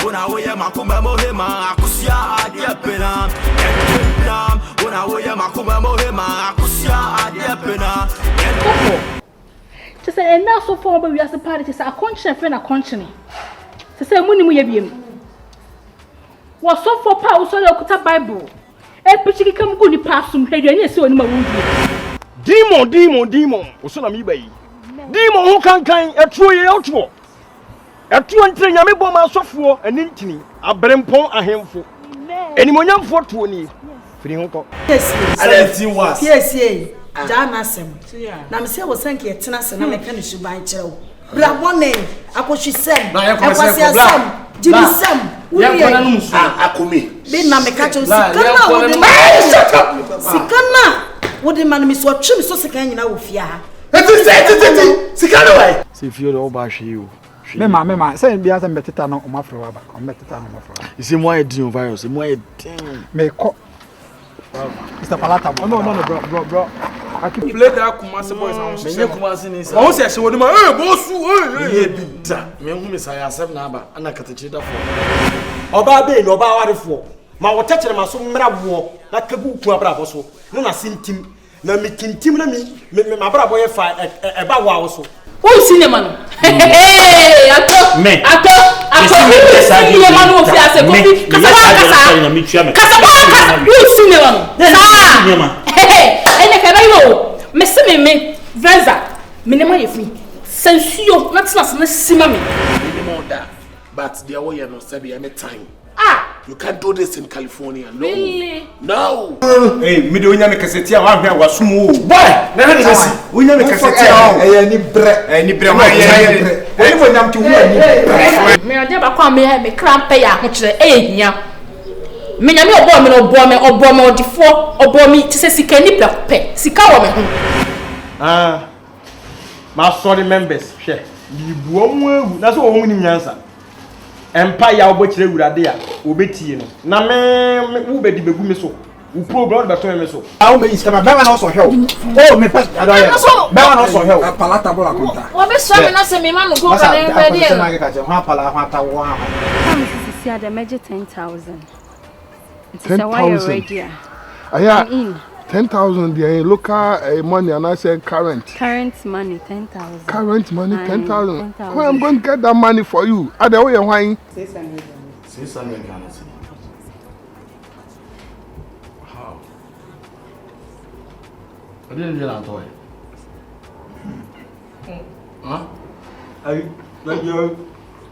when I wear my Kumamohema, Akusia, Adia Pena, when I wear my Kumamohema, Akusia, Adia Pena. To say, and now so far, but we are the party to say a conscience friend a conscience. To say, Munny, we have been. Was so for power, so you could Bible. A pretty come good pass some head and yes, so in my wound. Demon, Osona mi bay. Demon who can a true outro. A true and train Yamibo Masofo, an intini, a brempon a handful. Any more young for 20. Yes, Janasem. Namse was thank you, Tenas and American by Joe. Black one name, Akoshi Sam, I was Sam, Jimmy Sam, Akumi. Then Namekato Sikana. What the man Miss what Chim so second in our fear. Sikana. See if you're all bash you. Mema, say be as a meteta no mafro ba, meteta no mafro. You see why do virus, why damn. Me ko. Mr. Palata. No, bro. I can play that Kumasi boys and say Kumasi is. I say she would my boss. Me who miss I 7 number and I cut it for. Oba be no ba ware fo. Ma wo tachere ma so mra wo na kabu ku abra so. No na sintim na mi kintim na mi abra bo ye fa e ba wa so. Who cinema no? Hey, ato. Cinema no fi ase kofi. Kasaba. Who cinema no? Cinema. Hey, ene ka bayo. Me se me Venza. Me ne ma ye fi. Sensuo, not na sima me. But the way you know, say any time. You can't do this in California. No. Really? No. Hey, me do nya me kaseti a wa hwe wasumu. Boy, na hwe this. We nya me kaseti a Ni bre ma ye. We mo nyam ti hu ani. Me ade ba kwa me krampe ya ho kire ehia. Me nya me obo me odifo obo mi ti se sika ni pe. Sika wo me ho. My sorry members, share. You buomu na so wo mu ni nyansa. Empire obotire wurade a obetie no na me wo bedi begu me so wo program be to me so awu be istama be na so hell oh me pass adoye be na so hell palata bola konta wo be so me na se me ma no go ka na be dey na ga ha pala ha ta wo ha see at the measure 10,000 it's a wire radio aya 10,000 the local money and I say current money 10,000 current money 10,000 well, I'm going to get that money for you at the way you're wine 600 Ghana cedis. How? I didn't get that toy. Huh? Like you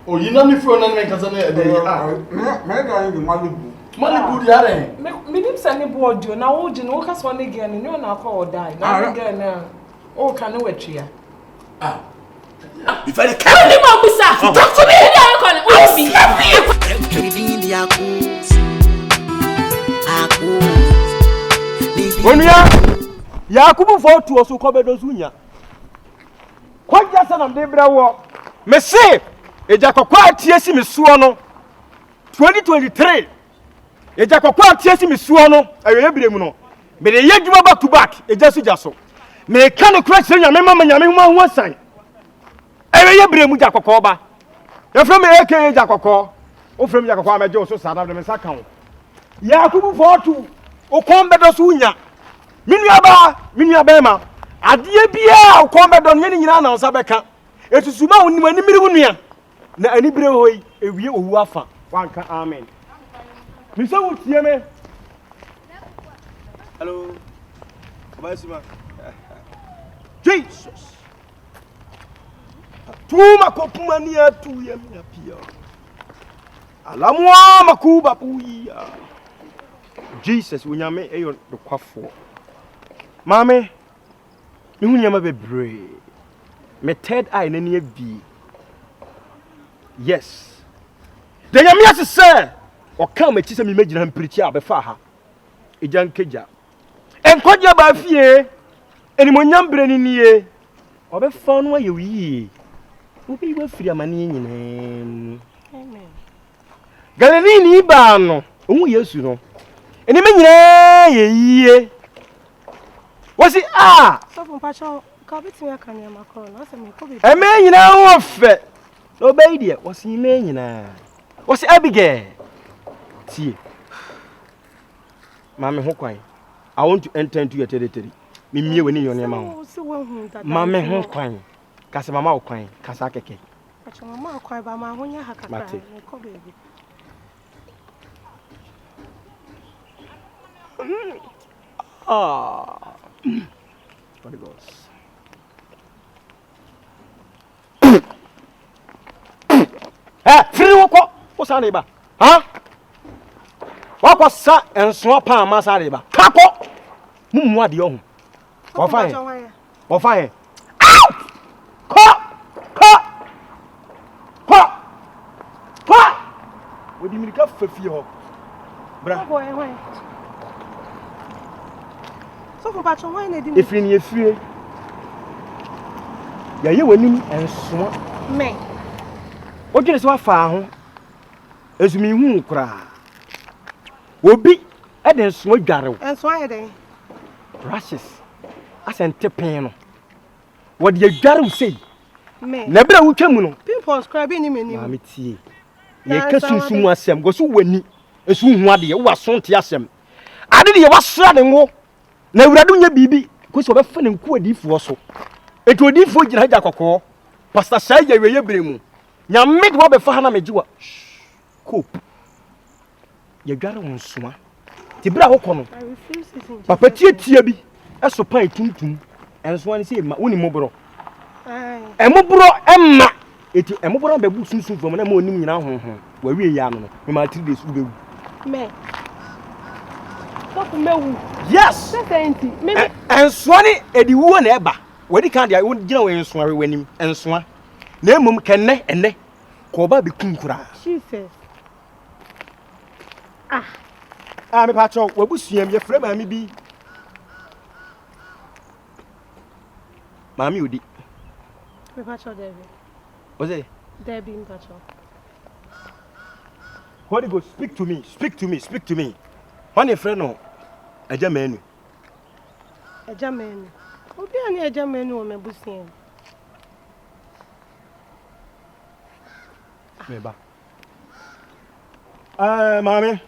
oh you know me phone and make us me ga yin malubu Malibu yare. Me nim sani board you na wo gi no ka so ne ge ne no na kwa die na ge na o ka ne watria If I can't talk to me Onuya Yakubu for to oso kobedo zunya Kwaja sana ndebra wo me se eja kokwa atiesi me suo no 2023 eja kokwa atiesi me suo no ayoye biremu no me de yedwuma back to back eja suja so me ka no kra se nyame mama nyame hu asan ayoye biremu ja kokwa ba ya from eke eja kokwa o from ja kokwa ameje so sada de me saka ho Yakubu for to o kombedo zunya Minya bema adie bia okombedo ne nyina na onsa beka esusuma onim animire hunua na anibire hoyi ewie owu afa wanka amen misa wutie me hello obasima Jesus tuma kopumani atu ya pia alamwa makuba puya Jesus unyame eyo dokwafo Mame, me hu nyama bebre. Me third eye na ne bi. Yes. De nyame asese. O ka ma chi se me magina mpirichi abefa ha. Ejan keja. Enkoje ba fie. Enimonyam bre ni nie. Obefa no aye wi. Obi wa firi amane nyina. Amen. Galeni ni ba no. Ohu Yesu no. Enime nyina ye yie. What's it? So from Pacho, Cabin, I can't hear Macron. I said, a man, you know, fe. No baby, what's he mean? What's Abigail? See, Mammy Hawkeye, I want to enter into your territory. Me when you're near Mamma. Mammy Hawkeye, Casamama Hawkeye, Casake. But your mamma cry by my own baby. Ah, Holy Ghost. Free walk. What's our neighbor? Huh? What was sat and swap on Massa neighbor? Capo! What do you or fire? Or fire? Out! What do you mean? For fear, brother. So for Patron, why did if in your fear, you winning and swap me. What is what found? As me who cry. Will be at the smoke garrow. And so I day. Rashes. I sent a piano. What your garrow say? Me. Never will come. People scribing him in him. Ye can soon was some, go so winning. As soon what you was son to them. I did you was shouting war. Never do your baby, because of a fun and quid if so. It would be for Jacob. Pastor Saya, you bring. Ya make what before Hannah Majua. Cope. You got on swam. Tibra Hokono. I refuse it. Papa Tiabi, a supply tuntum, and Swan say, my only mobro. And Mobro Emma. It is a mobro babu soon from a morning now, where we are, we might 3 days. Me. Yes, and Swanny, Eddie won ever. Where the candy I won't know in Swan when him and Swan. Name can ne and ne. Koba be kunkura. Jesus. I'm a patron. What was your friend, Mammy be? Mammy, you did. Patron, Debbie. Was it? Debbie, Patron. Holy Ghost, speak to me, speak to me, speak to me. One a friend, no, a German. A German. Who be a German woman, Bussian? Mammy,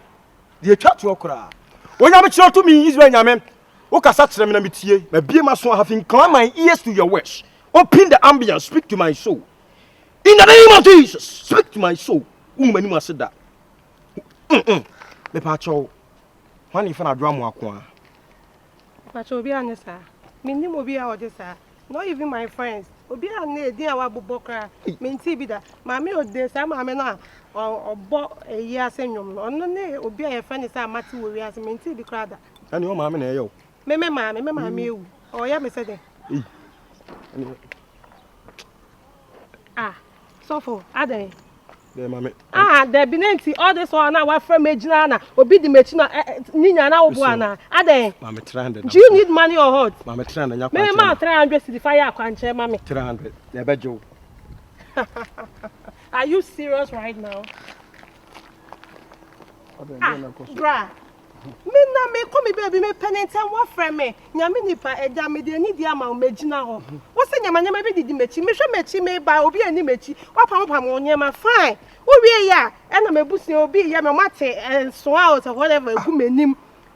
the chat to Okra. When you have to me, is when you mean, Okasat Remedy, my beer must have inclined my ears to your wish. Open the ambience, speak to my soul. In the name of Jesus, speak to my soul. Woman, must say that. The patcho, when you find a drama, Patcho, be honest, sir. Minnie will be our sir. Not even my friends. Obi ane dia wa bobokra menti bi da maame ode sa maame na obo eyi asenwom ono ne obi a ye fa ni sa mate wo wi ase menti bi kra da ani o maame na eyo me maame ewu o ya me se de sofo adan de maame de binenti all this one na wa fra megina na obi di mechi na ninya na wo bo ana adan maame 300 do you need money or what maame 300 nya kwa me ma 300 cedi fire akwanche mame 300 na bejo are you serious right now bra me na me come baby me penenta wa fra me nyame nipa eja me de ni di ama o megina ho wo se nyama bi di mechi me hwe mechi me ba obi ani mechi wa pam onyema fine wo wie ya e na mebusi obi ya me mate so out or whatever egu menim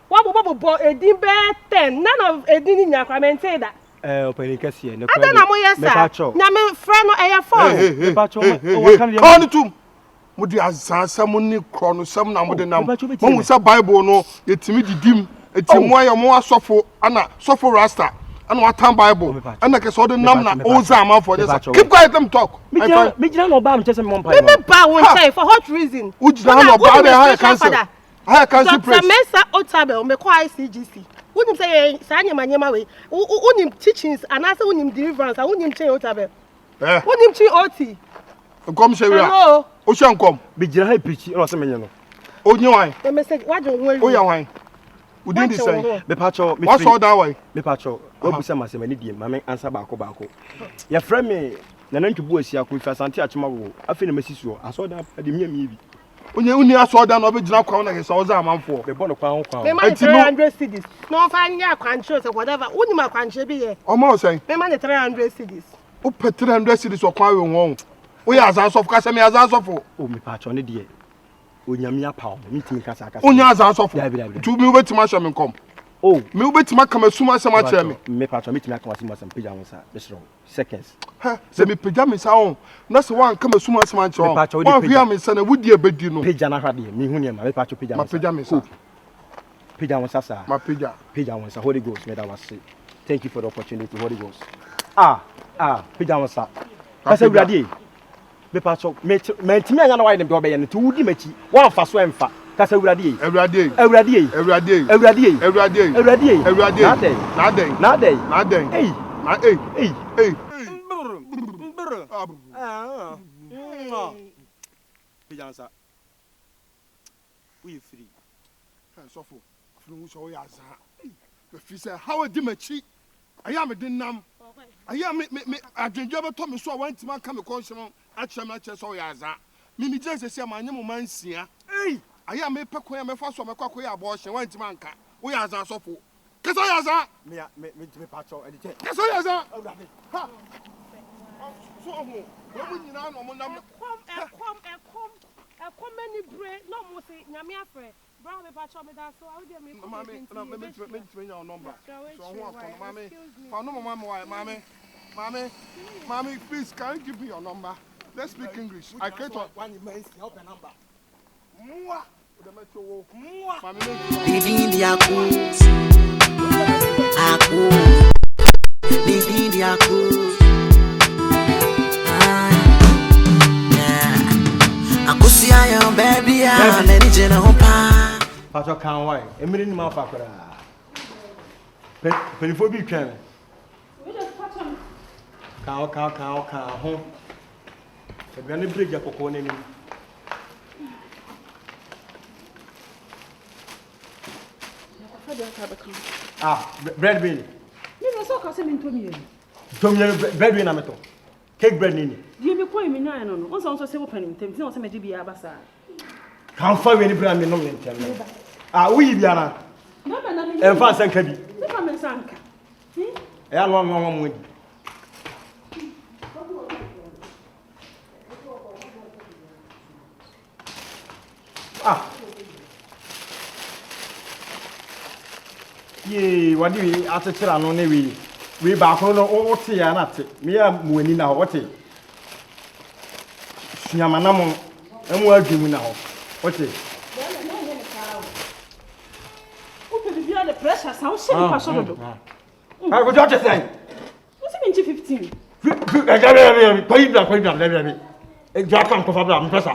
wa bobo edin be 10 none of edin nya kwa maintain that openi kase ne kwa na mo yesa nyame fra no eya phone me pacho o kan ya tum mudi azasam ni krono sam na mudi nam mo sa bible no yetimi didim etimu ayo mo asofo ana sofo rasta ana watan bible ana ke so de nam na oza am for this keep quiet let me talk me jina no ba am chese me mpa me ba won say for what reason ujina no ba de high council praise Mesa Otabe me kwa ICGC unim say sa nyema we unim teachings and asa unim deliverance unim chain Otabe unim chi oti come say we are o shan come be jina high pitch no say menye no onye wan the message what do we o ya wan udin di say me pacho me what's all that way me pacho we busa masema ni die mame answer baako ya frame me na nantwu asia ko ifa sante achema wo afi na masisuo aso da de miya bi onye uni aso da na obegina kwa na gesa oza amanfo be bono kwa kwa me man 300 cedis no fa nya kwanche say whatever uni ma kwanche bi ye o ma o say me man 300 cedis o pe 300 cedis o kwa we won o ya azan so ka se me azan so fo o me pacho ne die onyamia pa mitimi kasa kasa onya azan sofo tu mi obetima hye me kom oh mi obetima kama suma asema kire me me patro mitimi akama suma asema pija wonsa besro seconds ha se me pija me sa on na se wan kama suma asema kire wan hia me sa na wudi ebedi no pija na hwade me hu ne ma patro pija ma pija me sa pija wonsa sa ma pija wonsa Holy Ghost me da wase thank you for the opportunity Holy Ghost pija wonsa kasa wurade me patro me timi anya na why dem do be ye no to wudi machi wan fa so emfa kasa wurade ewurade pijansa we free sofo afunu so ya za me fi say how di machi aya me dinam aya me adwenje beto me so wantima ka me konhye a che so ya za mi je sese ma anye mo mansia aya me pekoya me fa so me kwakoya abortion wantima anka wo ya za sofo kesa ya za me patro edi che kesa ya za ha so ho wo nyina no mo nam ekom many bre no mo se nyame afre bra me patro me da so how dey me mama me your number so ho akon mama fa no mama please can you give me your number let's speak English I can't talk one man help a number mwa the metro wo mwa Didi aku Didi aku Akusia yo baby ya na ni jena ho pa patro kan why emiri ni ma fa kora penifo bi twan we just patro ka ho ebiane bridge akoko n'anim bread bean me no so ka se me ntomiye bread bean na meto cake bread nini die me koyi me nyan no on so se wo panim tem tin o se me di bia basa kan fa we ni bra me no me ntem uyi biara na na me emfa sanka bi me fa me sanka ya no mo di ye wadi wi atechira no ne we ba ko no o te ya na te me ya muani na ho te sunyamana mo emu adwemu na ho o te o pe bi bia the pressure sa o se ni pa so do ko jo te sai o se me 15 ko ibra le e jo kan ko fabla me pesa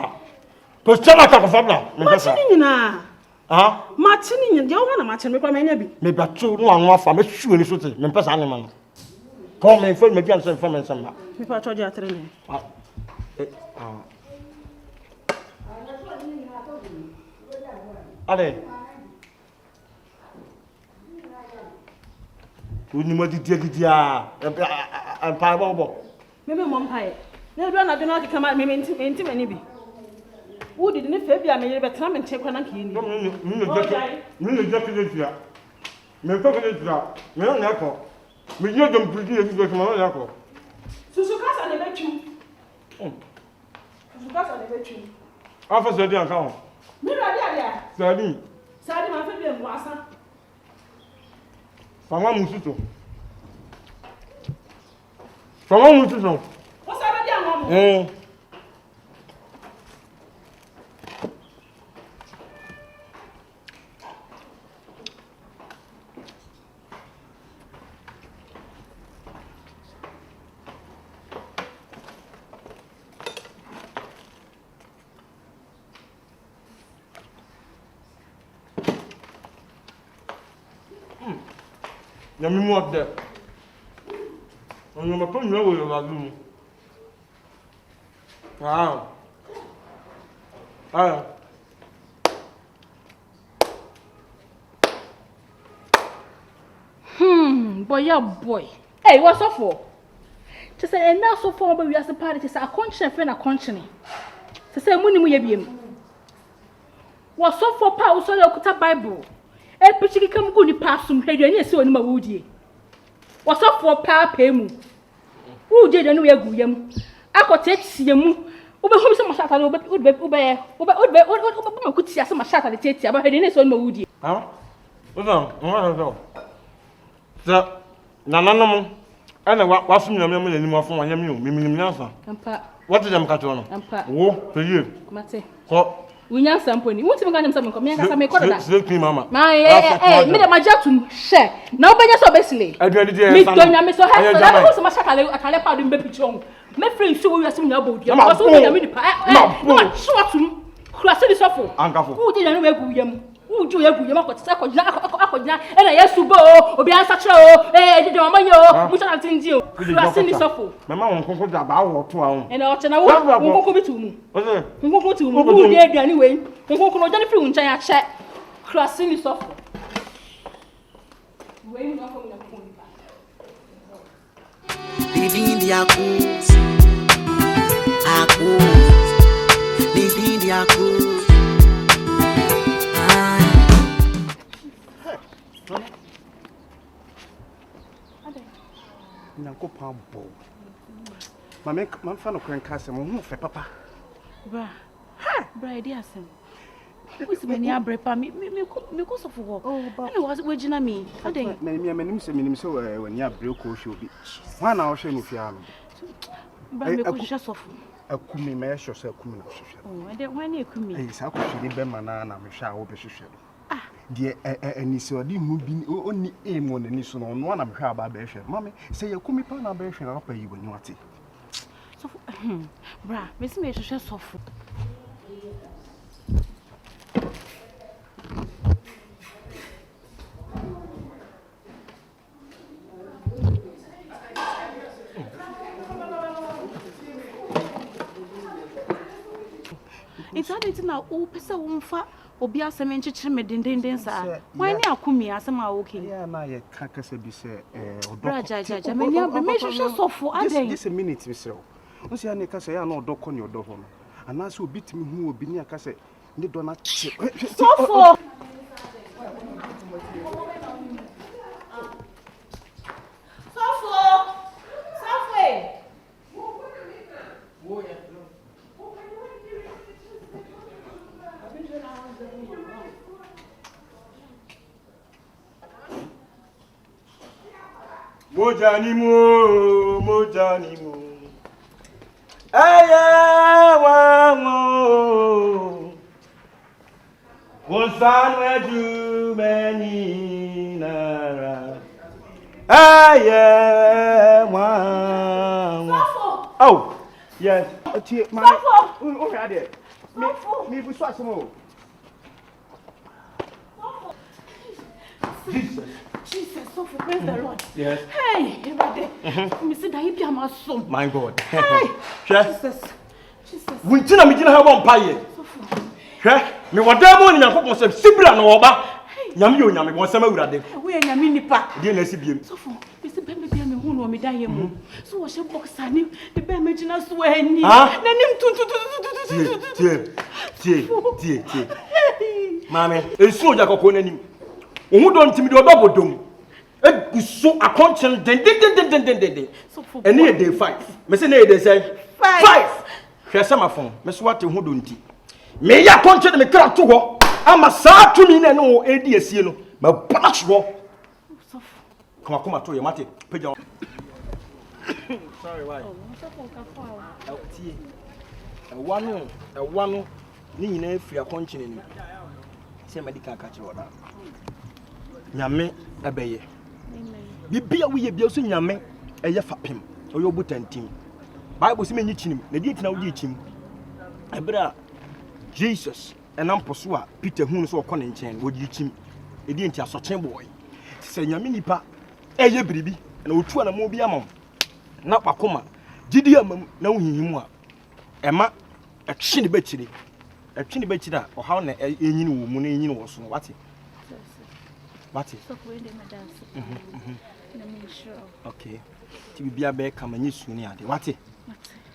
ko chama ka ko fabla me pesa machini nyina machini nyina je o na machini me kwa me nya bi me batu no anu afa me hwe ni so te me pesa ne ma no ko me fo me bian so fo me nsamba me pa choje atre ne ale uni mo di dia pa bobo me mom pae na do na do na kama me enti mani bi wo di ne fa bia me yere betena me nche kwa na ka ni no jake dia me ko ke dia me na ko me je dom pridi e bi ko na ko susu kasa ne betu susu kasa ne betu afa so dia kan mi ra dia sadi ma fa bia mu asa fama musuto o sa dia mo Yami mo de. Onyo ma ko nyo wo la du. Boy. Hey, what's up for? Just say and now so far but we as a party just a conscience friend a conscience. To say money mu ye biem. What's up for pa so le okuta Bible. E pichiki kam go ni pasum hwede ani ese oni ma wudie. What's up for pa pa mu. Wudie de no ye gu yam. Akote eksie mu. ube home some shata ube kutia some shata the tete about heading so no woody. Ah. No. So nananom ana wafu nyame me nanim afo wanyam you miminim nyansa. Ampa. What is them kato no? Ampa. Wo, peye. Mate. Ko Unya samponi. Wuti mga nyam samko me aka me koda. Sleep me mama. Ma me de maja to share. Na obenya so besile. Aduane dey. Me donya me so ha so na ho so ma shaka le akale pa do mbe pichon. Me free so we asim nya bodi. Ma so me nyame ni pa. Ma shortum. Klase di sofo. Ankafo. Wo di nyame egu yam. Uju ya guye makoti akojina ena yesubo obi ansa kire o de mama yo mu tana tinji o klase ni sofo mama won konko da ba wo to awon ena o chena wo konko bitu mu konko tu mu wo de aduane we konko no jani free unchan ya che klase ni sofo we ni afọ mi na ko ni ba Didi di akus Didi di akus Nanko pambo. Mama fa no kwen kase mo hu fe papa. Bra. Bra idea sem. Wisi mani abre pa me ko so for. Ana was we gina me. Aden. Menim se wani abre ko hwe obi. Wa na wo hwe no fia no. Bra me ko hwe so for. Akumi me hwe so akumi na hwe. Oh, ade wan na akumi. Sa ko hwe be ma na me hwe a wo be hwe. Die anisi odi hu bi oni emo na ni so no no na mhwa aba ba hwe mama se yakumi pa na ba hwe na papa yi boni wate so bra me se me hwe sofo it's hard to now o pesa wo mfa obi asem enchichire me dendenden sa wan ni akumi asem a okay ya na ye kakasa bi se odoko braja meni abre me hwehwe sofo aden this a minute misro o se ani kasa ya na odoko ni odoko no ana se obi timi hu obi ni akasa ni do na sofo Mojani mo aya wa mo wonsanwe ju meni nara aya wa oh yes tie ma o hwa de me bu so asemo Jesus, so for praise the Lord. Yes. Hey, everybody. Me see that you be my son. My God. Hey, Jesus. Wintina me gina ha won paye. Hwe, me wadamo ni Yakobon se sibra no oba. Nyame yo nyame won sama urade. We nyame nipa. De na si biem. So for me see be me bia me hu no me dan yemu. So wo she box ani, de be me gina so ani. Na nim Tie. Mame, esu oja kokko nanim. Ohu don timi de odobodom. Eguso akonchen den. So for ene e day 5. Me say na e day say 5. Hwe sama fon. Me so wate hu don ti. Me ya akonchen de me kra to ho. Ama saa tumi na no edi asie no. Ma banash ho. So Come to your mate. Peja. Sorry, why? Oh, so for ka Tie. Wano ni nyina afiri akonchen ni. Se medical ka kire oda. Nyame ebeye. Bibia wo ye bia so nyame eye fapem. Oyo butantim. Bible se menyi chinim. Na di tina wo di chim. Ebra Jesus enam poso a Peter hu no so okọ ne nchen wo di chim. Edi nti asochen boy. Se nyame nipa eye biribi na otu ana mo bi amam. Na kwakoma gidi amam na wo hihimu a ema etwe ne bachiri. Etwe ne bachiri a ohaw na enyini wo mu na enyini wo so no wate. Wati. So we dey madam. Na me sure. Okay. Ti bibia be kama nyi su ni ade. Wati.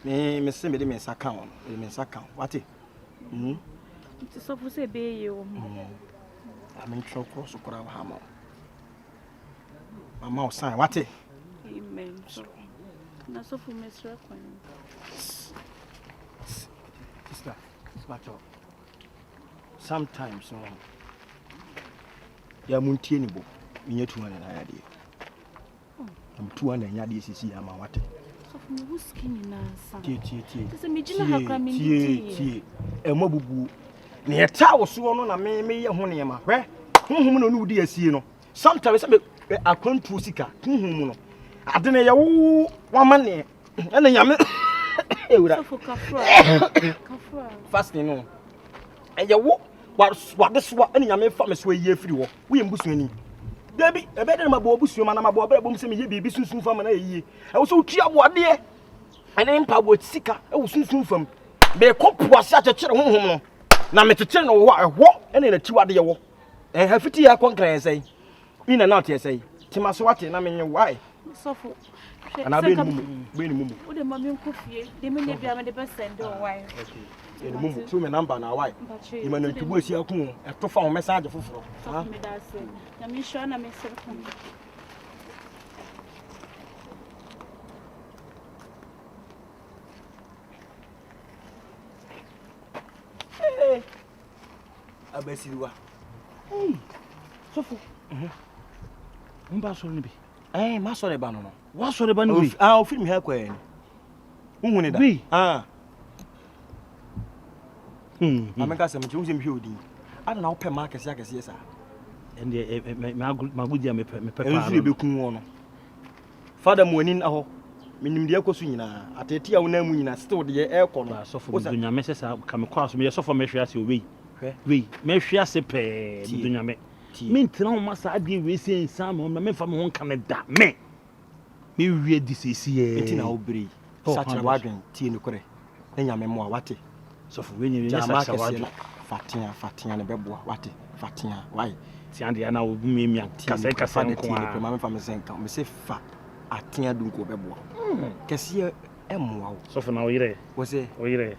Me se me de me saka on. Me saka. Wati. Ti so for say be ye o. Amen tro cross kora wa ma. Mama o sign. Wati. Amen. So na so for me sure kwan. Sister, sometimes, ya muntie ni bo. Minye 200 na yadi. I'm 200 yadi sisi ama wate. So from who skinny na sa. Tie. Sese me gina ha kra me tie. Emo bubu. Ne yeta wo so no na me ye ho ne ma. Hwe. Honhom no no udi asie no. Sometimes me akwantu sika. Honhom no. Ade ne ye wo wama ne. Ene nyame. Ewura. So for kafra. Fasting no. Eye wo wade so ene nyame fa me so ye afiri wo. Wo ye mbusuani. Baby, e be dey ma bo busuo ma na ma bo bra bom se me ye bibi sunsun fam na yie. E wo so tua boade e. Ene mpa bo sika e wo sunsun fam. Be kopo ase akekere honhom no. Na metetere no wo ehwo ene na tiwade ye wo. E hafiti ya konkran sei. Ina na tie sei. Tima so wate na menye why. Sofo. Ana be ni mumu. Wo de ma me nkofie. De me ne bia me de be send o why. Okay. Mumu, so me number na why. You man ntubu esi akun e to fa ho message foforo. Ha me da se. Na me sure na me se ko. Abasiriwa. Sofo. Mba so ni bi. Ma so le ba no no. Wa so le ba ni bi. O film ha kwa en. Unhuni da. Bi. Ameka se mchi unse mhwe odi. Ada na wo pe market ya kese sa. Ende magudia me pepa. Ensu be kun wo no. Father mu ani na ho. Minim de ekosu nyina. Atete ya wo na mu nyina still de e ko no. Sofo dunya me sesa ka me kwa so me sofo me hwe ase owe. Wei, me hwe ase pe dunya me. Me ntra ho masa ade we se nsa ma me fa me ho nka ne da me. Me wie di sesi e. Enti na obiri. Sacha wadwen tie ne kore. Enya me mo wate. Sofo we nyi sacha wadwen. Fatia ne beboa wate. Fatia why? Ti ande na obu me mia kasa nko a. Me fa me senka. Me se fa atia dunko beboa. Kese emwa wo. Sofo na oyire. Wo se oyire.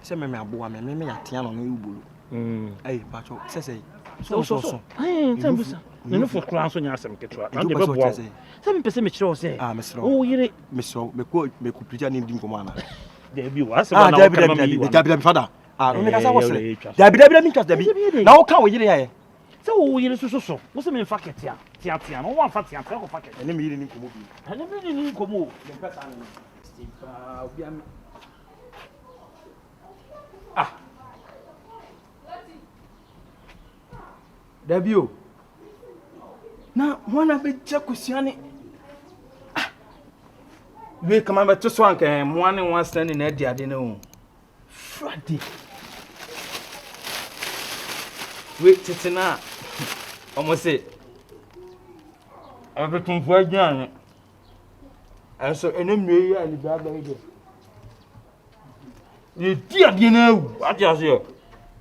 Se me aboa me atia no no ubulu. Pacho sese. So. Tembusa. No for class on yasem ketwa. Na de beboa. Se me pese me kire o se. Mesro. O yire. Mesro. Me ko prija ni ndim komana. Debi wa se ba na o kama mi wa. Dabi fada. No me kasa wo se. Dabi mi kasa dabi. Na wo ka wo yire ya ye. Se wo yire so. Wo se me fa ketia. Tia. No wa fa tia ko fa ketia. Ene me yire ni komo bi. Ene me ni komo. Me pesa ni. Stipa obi am. Dabio. Na mwana be jakusiane. We kama be to so anka mwana wan stand na adi ade na o. Friday. We titina. Omo se. Abetum fu agian. Enso enem nwe ya ni ba ba ide. Ye di ade na wu. Ati ase.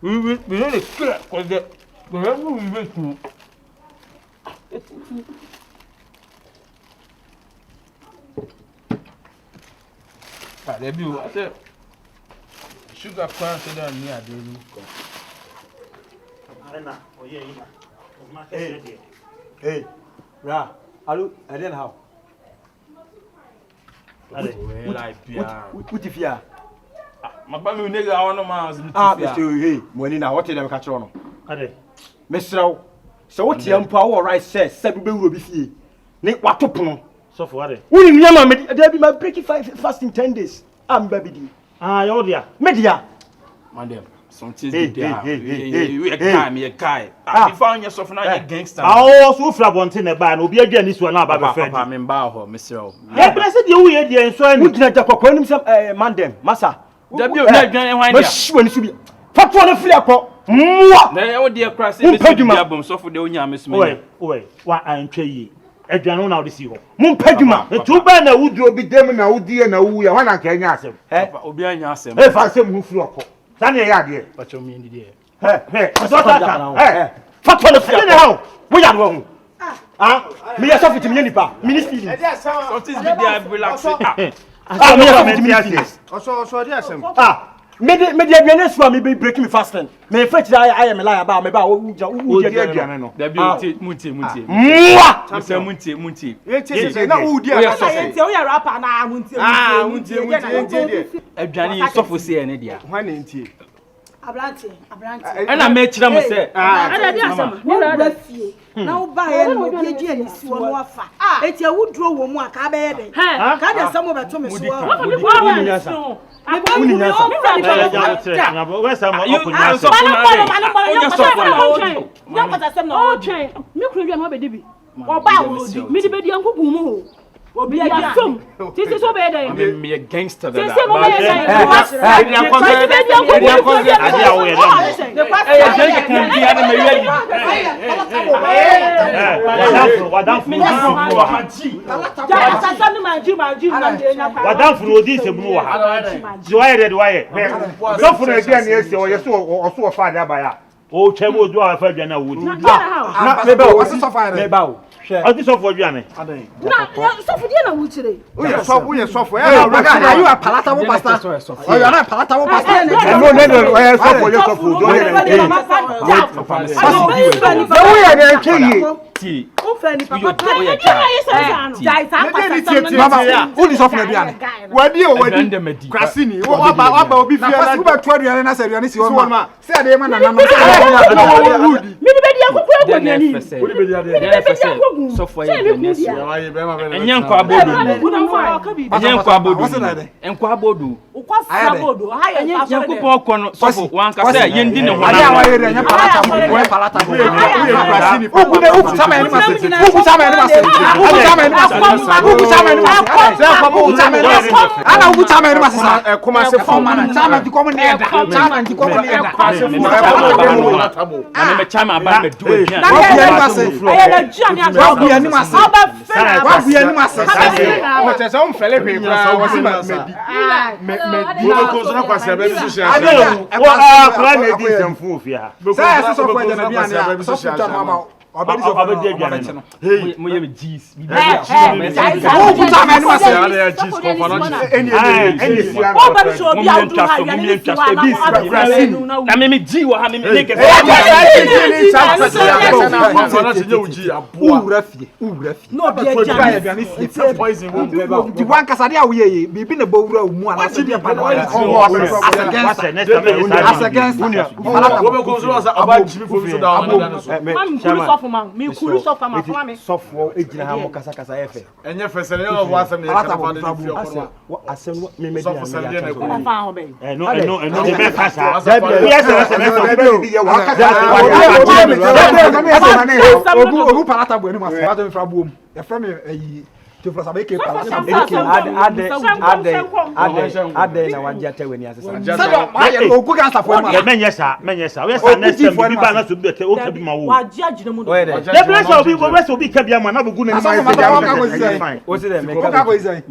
We no dey clear cause the wherever we went to. Debi o ase sugar pan se da ni ade ni ko. Arena oye ina. Hey. Ra. Allo, Eden how? Ale, we like pia. Uti fia. Magba mi nega wono ma uti fia. Mr. Hey, money na what dem ka kire no. Ade. Mesraw. So what yampa wo right say sabi be wuro bi fie. Ne watopono. So for ade. Woni nyama me dey be my breaking fasting 10 days. Am baby di. Yo dia. Media. Madam, something is there. We guy. If I on so for na gangster. So fra bonte na ba na obi adwa ni so na ba be friend. Papa me ba ho, Mr. Ya bless the wo ye dia nso ani. Wugina ta kokko nim sam mandem, masa. Dabi o na adwan hwan dia. Wani su bi. Fatwa na fili akọ. Mwa. Na ya wo dia kra se me si dia bom so for de onya me so me. Owe, wa antwa yi. Adwan na wo si ho. Mumpaduma. Etu ba na wudi obi dem na wudi na wu ya wana ka anya asem. Papa obi anya asem. Fa asem hu furu akọ. Sane ya de. Pacho mi ndi de. Fatwa na fili akọ. Wo ya no hu. Me ya so fit me nipa. Ministry. Something is be there relax. Me ya so fit me. Oso dia sem. me aduane so me break me fasting me fetch I am lie about me ba wo aduane no da bi munti mwa se munti na wo di aka yenti o ya rapper na munti aduane sofo se ne dia hwan na ntie Abrante ana me kira mo se ada bi asama wo bra fie na wo ba ye no bi agi ani si wo no afa eti awudro wo mu aka ba ye den ka da samo beto me so wa mi ko wa me ba mi o mi fa na bo we sa mo okunya so ya pata sem na o chen mi kuru wi na be di bi o ba wo di mi di be di ankugu mu ho obi ya som tisi so be dey me gangster da tisi mo be dey o chemo do afa dwana wudi na me ba o so fa me ba o ati so for dwane na so for dia na wuchire o ye sofo are you a palatable pastor oh you are not a palatable pastor no o ye sofo ye sofo do ye ti o fe ni papa mama o di sofo na bia wadi o wadi krasini o ba obi fie na ku ba to aduane na se aduane si wo ma se ade ma na no mi di be di akoko aguani o di be di ade so for you enye nkwa bodu enye nkwa bodu nkwa bodu ukwa bodu ha ye yakupon kono so wanka say yendi ne ade awa ye re nya palata mo we palata mo krasini uku sama eni maseti uku sama eni maseti uku sama eni maseti uku sama eni maseti ana uku sama eni maseti kuma se forma na chama di komo ne da chama di komo ne da na me chama aba me do bia wa bia ni maseti wa bia ni maseti wa bia ni maseti o te so mfele pe kwa wo se me ko so na kwase ba bi social wa kra na di semfu ofia say so for the bia na so for mama obedi so for no hey mo ye jeez uku sama eni maseti ya jeez ko fa no eni si o ba bi so bi awdu ha ya ni si wa na me ji wa ha me ke ura fie no bi aja poison won beba di wan kasade a wo ye bibi na bowura mu ana se dia pa no as against wo be ko so asa aba jimi fo so da wana so mi kuru so fa ma fa mi sofo ejina ha mo kasa kasa efe enye fesere yo wo asem ne ka fa de fi o asem me me so fa de na ko fa ho be no de be fasa ogu palata bo eni ma fa to fra buom e fra me ayi to fra sabe ke palata ade na waje ataweni asesa sada ogu ga sta for ma menye sa we sa next time bi ba na so bi o ka bi ma wo waje agire mu the place obi go we so bi ka bi ma na bugu na ni ma o se de me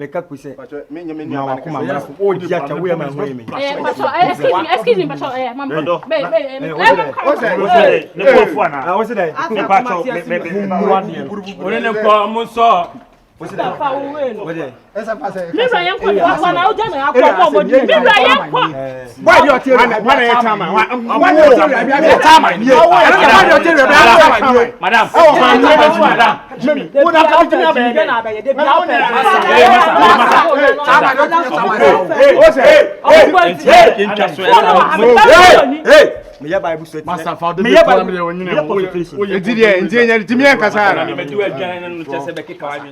ka ko se me nyame na wa kuma ma o ji atawe ma ho me excuse me pacho mama ne ko fu ana o se de ne pacho one ne ko mo so fa wo de esa pase mi ra yan ko wa na o je me akọ mo di mi ra yan ko why do you tell me wana ye chama why do you tell me be chama ni why do you tell me be chama ni madam madam wo na ka jina be na be de bi a pe me ya bible study master fa de me plan me wonyine wo enti de enti enya enti me nkasa ara me do adwan no chese be keka wa